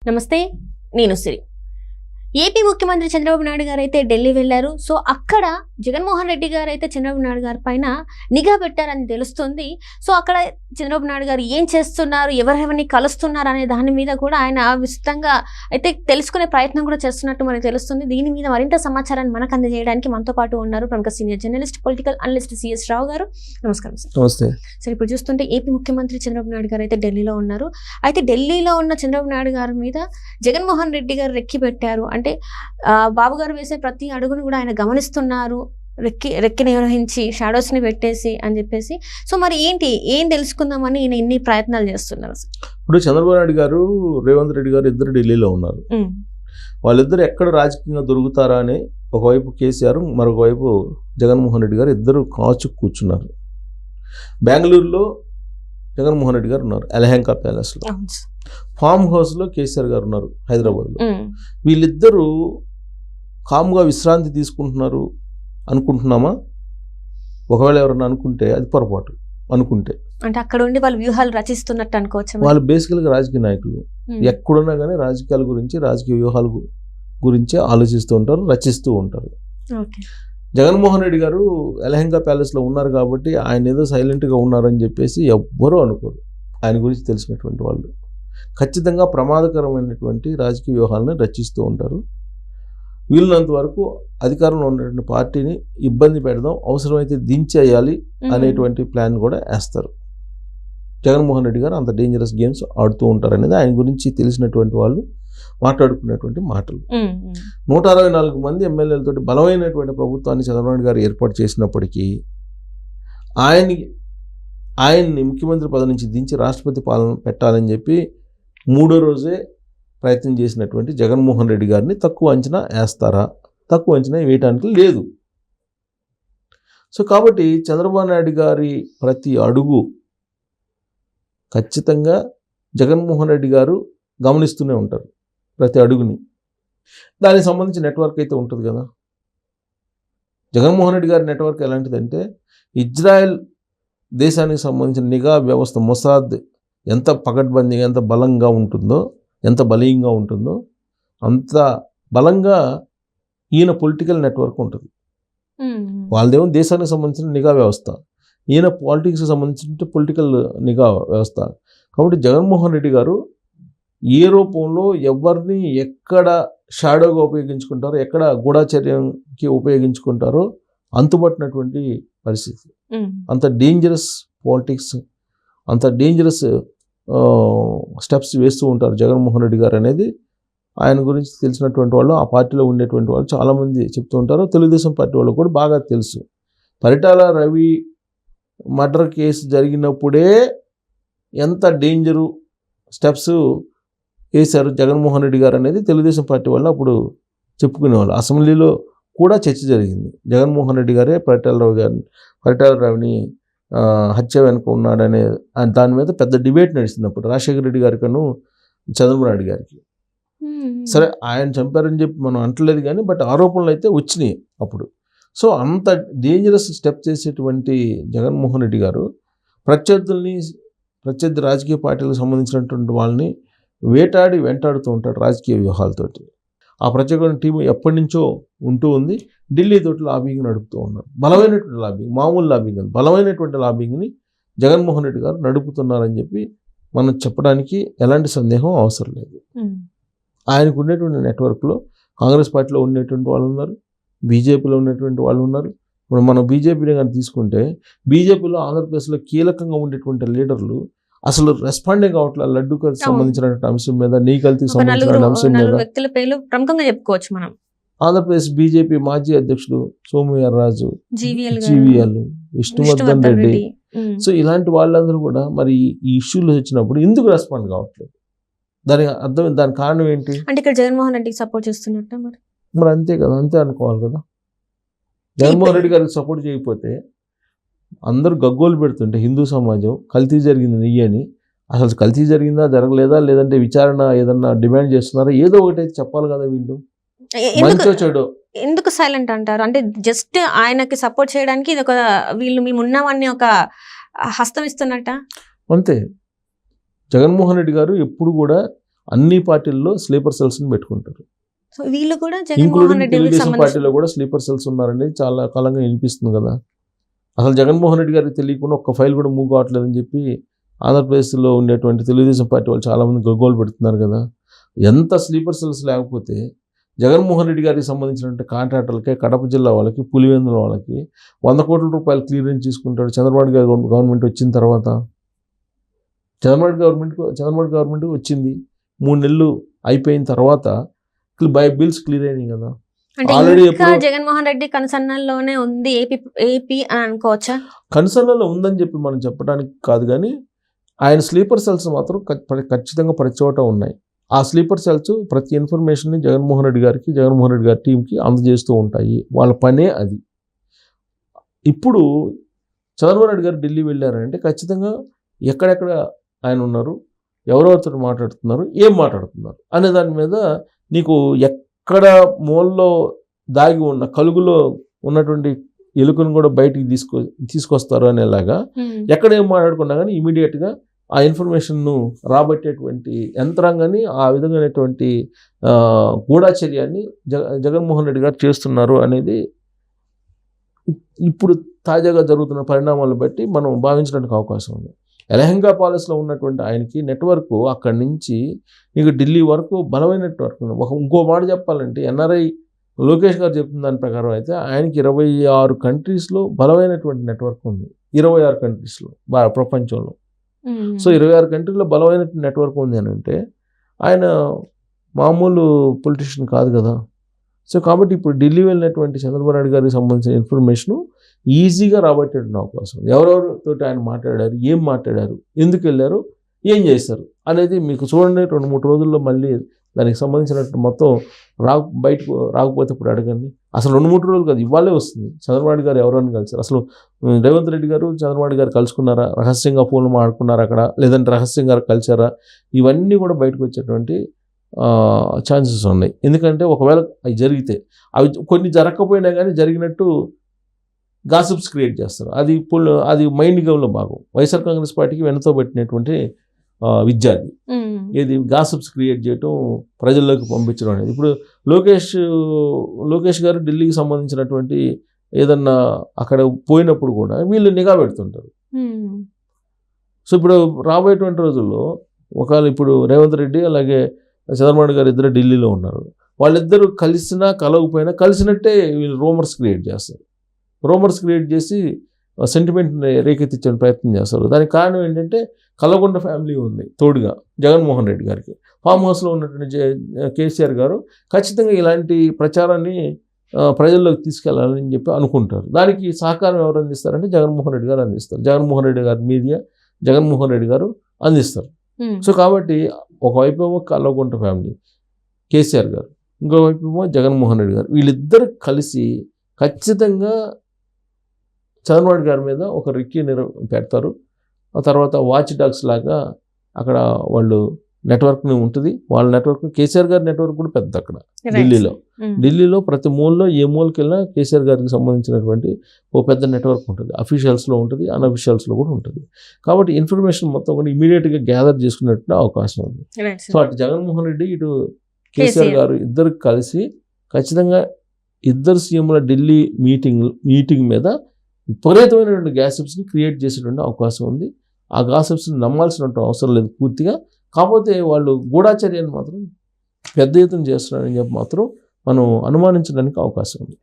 నమస్తే, నేను సిరి. ఏపీ ముఖ్యమంత్రి చంద్రబాబు నాయుడు గారు అయితే ఢిల్లీ వెళ్లారు. సో అక్కడ జగన్మోహన్ రెడ్డి గారు అయితే చంద్రబాబు నాయుడు గారి పైన నిఘా పెట్టారని తెలుస్తుంది. సో అక్కడ చంద్రబాబు నాయుడు గారు ఏం చేస్తున్నారు, ఎవరెవరిని కలుస్తున్నారు అనే దాని మీద కూడా ఆయన విస్తృతంగా అయితే తెలుసుకునే ప్రయత్నం కూడా చేస్తున్నట్టు మనకు తెలుస్తుంది. దీని మీద మరింత సమాచారాన్ని మనకు అందజేయడానికి మనతో పాటు ఉన్నారు ప్రముఖ senior journalist, political analyst CS Rao గారు. నమస్కారం సార్. నమస్తే సార్, ఇప్పుడు చూస్తుంటే ఏపీ ముఖ్యమంత్రి చంద్రబాబు నాయుడు గారు అయితే ఢిల్లీలో ఉన్నారు. అయితే ఢిల్లీలో ఉన్న చంద్రబాబు నాయుడు గారి మీద జగన్మోహన్ రెడ్డి గారు రెక్కి పెట్టారు. అంటే బాబు గారు వేసే ప్రతి అడుగును కూడా ఆయన గమనిస్తున్నారు, రెక్కి నిర్వహించి షాడోస్ని పెట్టేసి అని చెప్పేసి. సో మరి ఏం తెలుసుకుందామని ఈయన ఇన్ని ప్రయత్నాలు చేస్తున్నారు. ఇప్పుడు చంద్రబాబు నాయుడు గారు, రేవంత్ రెడ్డి గారు ఇద్దరు ఢిల్లీలో ఉన్నారు. వాళ్ళిద్దరు ఎక్కడ రాజకీయంగా దొరుకుతారా అని ఒకవైపు కేసీఆర్, మరొక వైపు జగన్మోహన్ రెడ్డి గారు ఇద్దరు కాచు కూర్చున్నారు. బెంగళూరులో జగన్మోహన్ రెడ్డి గారు ఉన్నారు, ఎలహంకా ప్యాలెస్లో. ఫామ్ హౌస్లో కేసీఆర్ గారు ఉన్నారు, హైదరాబాద్లో. వీళ్ళిద్దరూ కామ్గా విశ్రాంతి తీసుకుంటున్నారు అనుకుంటున్నామా? ఒకవేళ ఎవరన్నా అనుకుంటే అది పొరపాటు. అనుకుంటే అంటే అక్కడ ఉండి వాళ్ళు వ్యూహాలు రచిస్తున్నట్టు అనుకోవచ్చు. వాళ్ళు బేసికల్గా రాజకీయ నాయకులు. ఎక్కడున్నా కానీ రాజకీయాల గురించి, రాజకీయ వ్యూహాల గురించి ఆలోచిస్తూ ఉంటారు, రచిస్తూ ఉంటారు. జగన్మోహన్ రెడ్డి గారు ఎలహంకా ప్యాలెస్లో ఉన్నారు కాబట్టి ఆయన ఏదో సైలెంట్గా ఉన్నారని చెప్పేసి ఎవ్వరూ అనుకోరు. ఆయన గురించి తెలిసినటువంటి వాళ్ళు ఖచ్చితంగా ప్రమాదకరమైనటువంటి రాజకీయ వ్యూహాలను రచిస్తూ ఉంటారు. వీళ్ళంత వరకు అధికారంలో ఉన్నటువంటి పార్టీని ఇబ్బంది పెడదాం, అవసరమైతే దించేయాలి అనేటువంటి ప్లాన్ కూడా వేస్తారు. జగన్మోహన్ రెడ్డి గారు అంత డేంజరస్ గేమ్స్ ఆడుతూ ఉంటారు అనేది ఆయన గురించి తెలిసినటువంటి వాళ్ళు మాట్లాడుకునేటువంటి మాటలు. 164 మంది ఎమ్మెల్యేలతో బలమైనటువంటి ప్రభుత్వాన్ని చంద్రబాబు నాయుడు గారు ఏర్పాటు చేసినప్పటికీ ఆయన్ని ముఖ్యమంత్రి పదవి నుంచి దించి రాష్ట్రపతి పాలన పెట్టాలని చెప్పి 3వ రోజే ప్రయత్నం చేసినటువంటి జగన్మోహన్ రెడ్డి గారిని తక్కువ అంచనా వేస్తారా? తక్కువ అంచనా వేయటానికి లేదు. సో కాబట్టి చంద్రబాబు నాయుడు గారి ప్రతి అడుగు ఖచ్చితంగా జగన్మోహన్ రెడ్డి గారు గమనిస్తూనే ఉంటారు, ప్రతి అడుగుని. దానికి సంబంధించి నెట్వర్క్ అయితే ఉంటుంది కదా. జగన్మోహన్ రెడ్డి గారి నెట్వర్క్ ఎలాంటిదంటే, ఇజ్రాయెల్ దేశానికి సంబంధించిన నిఘా వ్యవస్థ మొసాద్ ఎంత పకడ్బందీగా, ఎంత బలంగా ఉంటుందో, ఎంత బలీయంగా ఉంటుందో అంత బలంగా ఈయన పొలిటికల్ నెట్వర్క్ ఉంటుంది. వాళ్ళదేమో దేశానికి సంబంధించిన నిఘా వ్యవస్థ, ఈయన పాలిటిక్స్కి సంబంధించిన పొలిటికల్ నిఘా వ్యవస్థ. కాబట్టి జగన్మోహన్ రెడ్డి గారు ఏ రూపంలో ఎవరిని ఎక్కడ షాడోగా ఉపయోగించుకుంటారో, ఎక్కడ గూఢచర్యంకి ఉపయోగించుకుంటారో అంతుపట్టినటువంటి పరిస్థితి. అంత డేంజరస్ పాలిటిక్స్, అంత డేంజరస్ స్టెప్స్ వేస్తూ ఉంటారు జగన్మోహన్ రెడ్డి గారు అనేది ఆయన గురించి తెలిసినటువంటి వాళ్ళు, ఆ పార్టీలో ఉండేటువంటి వాళ్ళు చాలామంది చెప్తూ ఉంటారు. తెలుగుదేశం పార్టీ వాళ్ళు కూడా బాగా తెలుసు. పరిటాల రవి మర్డర్ కేసు జరిగినప్పుడే ఎంత డేంజరు స్టెప్స్ వేశారు జగన్మోహన్ రెడ్డి గారు అనేది తెలుగుదేశం పార్టీ వాళ్ళు అప్పుడు చెప్పుకునేవాళ్ళు. అసెంబ్లీలో కూడా చర్చ జరిగింది. జగన్మోహన్ రెడ్డి గారే పరిటాల రవిని హత్య వెనుక ఉన్నాడనే దాని మీద పెద్ద డిబేట్ నడిచింది అప్పుడు రాజశేఖర రెడ్డి గారికి, చంద్రబాబు నాయుడు గారికి. సరే, ఆయన చంపారని చెప్పి మనం అంటలేదు కానీ బట్ ఆరోపణలు అయితే వచ్చినాయి అప్పుడు. సో అంత డేంజరస్ స్టెప్ చేసేటువంటి జగన్మోహన్ రెడ్డి గారు ప్రత్యర్థి రాజకీయ పార్టీలకు సంబంధించినటువంటి వాళ్ళని వెంటాడుతూ ఉంటాడు రాజకీయ వ్యూహాలతోటి. ఆ ప్రత్యేకమైన టీం ఎప్పటి నుంచో ఉంటూ ఉంది. ఢిల్లీ తోటి లాబింగ్ నడుపుతూ ఉన్నారు. బలమైనటువంటి లాబింగ్, మామూలు లాబింగ్ కాదు, బలమైనటువంటి లాబింగ్ని జగన్మోహన్ రెడ్డి గారు నడుపుతున్నారని చెప్పి మనం చెప్పడానికి ఎలాంటి సందేహం అవసరం లేదు. ఆయనకు ఉండేటువంటి నెట్వర్క్లో కాంగ్రెస్ పార్టీలో ఉండేటువంటి వాళ్ళు ఉన్నారు, బీజేపీలో ఉన్నటువంటి వాళ్ళు ఉన్నారు. ఇప్పుడు మనం బీజేపీని కానీ తీసుకుంటే, బీజేపీలో ఆంధ్రప్రదేశ్లో కీలకంగా ఉండేటువంటి లీడర్లు అసలు రెస్పాండే కావట్లేదు. లడ్డూకి సంబంధించినటువంటి అంశం మీద, నీ కల్తీకి సంబంధించిన అంశం మీద వ్యక్తుల పేర్లు ప్రముఖంగా చెప్పుకోవచ్చు మనం. ఆంధ్రప్రదేశ్ బీజేపీ మాజీ అధ్యక్షుడు సోమవీర్రాజు, జీవీఎల్, విష్ణువర్ధన్ రెడ్డి. సో ఇలాంటి వాళ్ళందరూ కూడా మరి ఈ ఇష్యూలు వచ్చినప్పుడు ఎందుకు రెస్పాండ్ కావట్లేదు? దానికి అర్థం, దాని కారణం ఏంటి అంటే ఇక్కడ జగన్మోహన్ రెడ్డికి సపోర్ట్ చేస్తున్నట్ట. మరి అంతే కదా, అంతే అనుకోవాలి కదా. జగన్మోహన్ రెడ్డి గారికి సపోర్ట్ చేయకపోతే అందరూ గగ్గోలు పెడుతుంటే హిందూ సమాజం కల్తీ జరిగింది నెయ్యి అని, అసలు కల్తీ జరిగిందా జరగలేదా, లేదంటే విచారణ ఏదన్నా డిమాండ్ చేస్తున్నారా, ఏదో ఒకటి చెప్పాలి కదా. వీళ్ళు మంచో చెడు ఎందుకు సైలెంట్ అంటారు? అంటే జస్ట్ ఆయనకి సపోర్ట్ చేయడానికి ఇది ఒక, వీళ్ళు మేము ఉన్నామని ఒక హస్తం ఇస్తున్నట్ట. అంతే. జగన్మోహన్ రెడ్డి గారు ఎప్పుడు కూడా అన్ని పార్టీల్లో స్లీపర్ సెల్స్ని పెట్టుకుంటారు. సో వీళ్ళు కూడా జగన్మోహన్ ఇంక్లూడింగ్ రెడ్డి తెలుగుదేశం పార్టీలో కూడా స్లీపర్ సెల్స్ ఉన్నారండి, చాలా కాలంగా వినిపిస్తుంది కదా. అసలు జగన్మోహన్ రెడ్డి గారికి తెలియకుండా ఒక్క ఫైల్ కూడా మూవ్ కావట్లేదని చెప్పి ఆంధ్రప్రదేశ్లో ఉండేటువంటి తెలుగుదేశం పార్టీ వాళ్ళు చాలామంది గగ్గోలు పెడుతున్నారు కదా. ఎంత స్లీపర్ సెల్స్ లేకపోతే జగన్మోహన్ రెడ్డి గారికి సంబంధించినటువంటి కాంట్రాక్టర్లకే, కడప జిల్లా వాళ్ళకి, పులివెందుల వాళ్ళకి 100 కోట్ల రూపాయలు క్లియరెన్స్ తీసుకుంటాడు చంద్రబాబు గారి గవర్నమెంట్ వచ్చిన తర్వాత. చంద్రబాబు గవర్నమెంట్ వచ్చింది 3 నెలలు అయిపోయిన తర్వాత బిల్స్ క్లియర్ అయినాయి కదా. అంటే ఆల్రెడీ ఇంకా జగన్మోహన్ రెడ్డి కన్సర్న్లోనే ఉంది ఏపీ అని అనుకోవచ్చా? కన్సర్న్లో ఉందని చెప్పి మనం చెప్పడానికి కాదు, కానీ ఆయన స్లీపర్ సెల్స్ మాత్రం ఖచ్చితంగా ప్రతి చోట ఉన్నాయి. ఆ స్లీపర్ సెల్స్ ప్రతి ఇన్ఫర్మేషన్ని జగన్మోహన్ రెడ్డి గారికి, జగన్మోహన్ రెడ్డి గారి టీంకి అందజేస్తూ ఉంటాయి. వాళ్ళ పనే అది. ఇప్పుడు చంద్రబాబు నాయుడు గారు ఢిల్లీ వెళ్ళారంటే ఖచ్చితంగా ఎక్కడెక్కడ ఆయన ఉన్నారు, ఎవరెవరితో మాట్లాడుతున్నారు, ఏం మాట్లాడుతున్నారు అనే దాని మీద నీకు ఎక్కడ మూలలో దాగి ఉన్న కలుగులో ఉన్నటువంటి ఎలుకను కూడా బయటికి తీసుకొస్తారు అనేలాగా ఎక్కడ ఏం మాట్లాడుకున్నా కానీ ఇమీడియట్గా ఆ ఇన్ఫర్మేషన్ను రాబట్టేటువంటి యంత్రాంగాన్ని, ఆ విధమైనటువంటి గూఢచర్యాన్ని జగన్మోహన్ రెడ్డి గారు చేస్తున్నారు అనేది ఇప్పుడు తాజాగా జరుగుతున్న పరిణామాలను బట్టి మనం భావించడానికి అవకాశం ఉంది. ఎలహంగా పాలెస్లో ఉన్నటువంటి ఆయనకి నెట్వర్క్ అక్కడి నుంచి నీకు ఢిల్లీ వరకు బలమైన నెట్వర్క్ ఉంది. ఇంకో మాట చెప్పాలంటే ఎన్ఆర్ఐ లోకేష్ గారు చెప్తున్న దాని ప్రకారం అయితే ఆయనకి 26 కంట్రీస్లో బలమైనటువంటి నెట్వర్క్ ఉంది. 26 కంట్రీస్లో ప్రపంచంలో. సో 26 కంట్రీలో బలమైన నెట్వర్క్ ఉంది అని అంటే ఆయన మామూలు పొలిటీషియన్ కాదు కదా. సో కాబట్టి ఇప్పుడు ఢిల్లీ వెళ్ళినటువంటి చంద్రబాబు నాయుడు గారికి సంబంధించిన ఇన్ఫర్మేషను ఈజీగా రాబట్టేటువంటి అవకాశం ఉంది. ఎవరెవరితో ఆయన మాట్లాడారు, ఏం మాట్లాడారు, ఎందుకు వెళ్ళారు, ఏం చేశారు అనేది మీకు చూడండి 2-3 రోజుల్లో మళ్ళీ దానికి సంబంధించినట్టు మొత్తం బయటకు రాకపోతే ఇప్పుడు అడగండి. అసలు 2-3 రోజులు కాదు, ఇవాళే వస్తుంది. చంద్రబాబు నాయుడు గారు ఎవరైనా కలిసారు, అసలు రేవంత్ రెడ్డి గారు చంద్రబాబు నాయుడు గారు కలుసుకున్నారా, రహస్యంగా ఫోన్లు మాట్లాడుకున్నారా అక్కడ, లేదంటే రహస్యంగా కలిసారా, ఇవన్నీ కూడా బయటకు వచ్చేటువంటి ఛాన్సెస్ ఉన్నాయి. ఎందుకంటే ఒకవేళ అవి జరిగితే, అవి కొన్ని జరగకపోయినా కానీ జరిగినట్టు గాసిప్స్ క్రియేట్ చేస్తారు. అది మైండ్ గేమ్లో భాగం. వైఎస్ఆర్ కాంగ్రెస్ పార్టీకి వెనతో పెట్టినటువంటి విద్యార్థి ఏది గాసిప్స్ క్రియేట్ చేయటం, ప్రజల్లోకి పంపించడం అనేది. ఇప్పుడు లోకేష్ గారు ఢిల్లీకి సంబంధించినటువంటి ఏదన్నా అక్కడ పోయినప్పుడు కూడా వీళ్ళు నిఘా పెడుతుంటారు. సో ఇప్పుడు రాబోయేటువంటి రోజుల్లో ఒకవేళ ఇప్పుడు రేవంత్ రెడ్డి అలాగే చంద్రబాబు గారు ఇద్దరు ఢిల్లీలో ఉన్నారు. వాళ్ళిద్దరూ కలిసినా కలవకపోయినా కలిసినట్టే వీళ్ళు రూమర్స్ క్రియేట్ చేస్తారు. రూమర్స్ క్రియేట్ చేసి సెంటిమెంట్ రేకెత్తించే ప్రయత్నం చేస్తారు. దానికి కారణం ఏంటంటే కల్వకుంట్ల ఫ్యామిలీ ఉంది తోడుగా జగన్మోహన్ రెడ్డి గారికి. ఫామ్ హౌస్లో ఉన్నటువంటి కేసీఆర్ గారు ఖచ్చితంగా ఇలాంటి ప్రచారాన్ని ప్రజల్లోకి తీసుకెళ్లాలని చెప్పి అనుకుంటారు. దానికి సహకారం ఎవరు అందిస్తారంటే జగన్మోహన్ రెడ్డి గారు అందిస్తారు. జగన్మోహన్ రెడ్డి గారి మీడియా, జగన్మోహన్ రెడ్డి గారు అందిస్తారు. సో కాబట్టి ఒకవైపు ఏమో కల్వకుంట్ల ఫ్యామిలీ కేసీఆర్ గారు, ఇంకోవైపు ఏమో జగన్మోహన్ రెడ్డి గారు, వీళ్ళిద్దరు కలిసి ఖచ్చితంగా చంద్రబాబు గారి మీద ఒక రిక్కీ పెడతారు. ఆ తర్వాత వాచ్ డాగ్స్ లాగా అక్కడ వాళ్ళు నెట్వర్క్ని ఉంటుంది. వాళ్ళ నెట్వర్క్, కేసీఆర్ గారి నెట్వర్క్ కూడా పెద్ద అక్కడ ఢిల్లీలో ప్రతి మూలలో ఏ మూలకి వెళ్ళినా కేసీఆర్ గారికి సంబంధించినటువంటి ఓ పెద్ద నెట్వర్క్ ఉంటుంది. అఫీషియల్స్లో ఉంటుంది, అన్అఫీషియల్స్లో కూడా ఉంటుంది. కాబట్టి ఇన్ఫర్మేషన్ మొత్తం కూడా ఇమీడియట్గా గ్యాదర్ చేసుకున్నట్టు అవకాశం ఉంది. సో అటు జగన్మోహన్ రెడ్డి, ఇటు కేసీఆర్ గారు ఇద్దరు కలిసి ఖచ్చితంగా ఇద్దరు సీఎంల ఢిల్లీ మీటింగ్ మీద విపరీతమైనటువంటి గాసిప్స్ని క్రియేట్ చేసేటువంటి అవకాశం ఉంది. ఆ గాసిప్స్ని నమ్మాల్సినటువంటి అవసరం లేదు పూర్తిగా. కాకపోతే వాళ్ళు గూఢాచర్యాన్ని మాత్రం పెద్ద ఎత్తున చేస్తున్నారని చెప్పి మాత్రం మనం అనుమానించడానికి అవకాశం ఉంది.